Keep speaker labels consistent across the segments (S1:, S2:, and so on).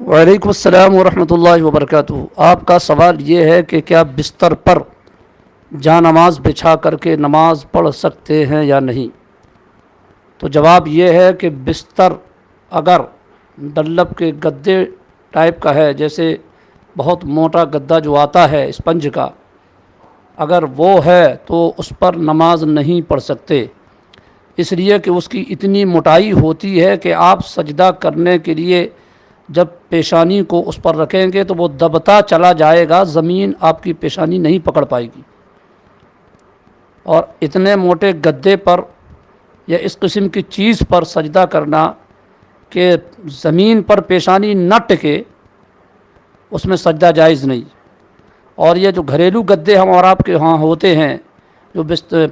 S1: وعلیکم السلام ورحمۃ اللہ وبرکاتہ۔ آپ کا سوال یہ ہے کہ کیا بستر پر جا نماز بچھا کر کے نماز پڑھ سکتے ہیں یا نہیں؟ تو جواب یہ ہے کہ بستر اگر ڈنلپ کے گدے ٹائپ کا ہے، جیسے بہت موٹا گدا جو آتا ہے اسپنج کا، اگر وہ ہے تو اس پر نماز نہیں پڑھ سکتے، اس لیے کہ اس کی اتنی موٹائی ہوتی ہے کہ آپ سجدہ کرنے کے لیے جب پیشانی کو اس پر رکھیں گے تو وہ دبتا چلا جائے گا، زمین آپ کی پیشانی نہیں پکڑ پائے گی۔ اور اتنے موٹے گدے پر یا اس قسم کی چیز پر سجدہ کرنا کہ زمین پر پیشانی نہ ٹکے، اس میں سجدہ جائز نہیں۔ اور یہ جو گھریلو گدے ہم اور آپ کے ہاں ہوتے ہیں، جو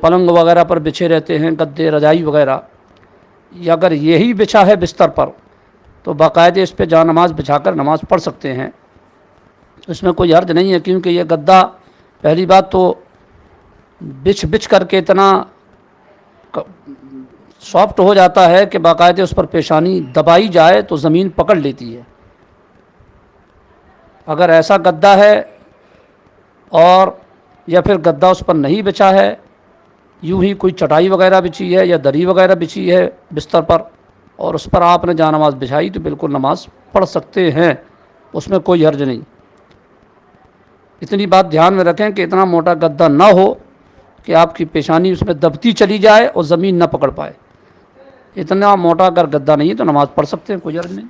S1: پلنگ وغیرہ پر بچھے رہتے ہیں، گدے رضائی وغیرہ، یا اگر یہی بچھا ہے بستر پر تو باقاعدہ اس پہ جا نماز بچھا کر نماز پڑھ سکتے ہیں، اس میں کوئی حرج نہیں ہے، کیونکہ یہ گدا پہلی بات تو بچھ کر کے اتنا سافٹ ہو جاتا ہے کہ باقاعدہ اس پر پیشانی دبائی جائے تو زمین پکڑ لیتی ہے۔ اگر ایسا گدا ہے اور یا پھر گدا اس پر نہیں بچھا ہے، یوں ہی کوئی چٹائی وغیرہ بچھی ہے یا دری وغیرہ بچھی ہے بستر پر اور اس پر آپ نے جا نماز بچھائی، تو بالکل نماز پڑھ سکتے ہیں، اس میں کوئی حرج نہیں۔ اتنی بات دھیان میں رکھیں کہ اتنا موٹا گدا نہ ہو کہ آپ کی پیشانی اس میں دبتی چلی جائے اور زمین نہ پکڑ پائے۔ اتنا موٹا اگر گدا نہیں ہے تو نماز پڑھ سکتے ہیں، کوئی حرج نہیں۔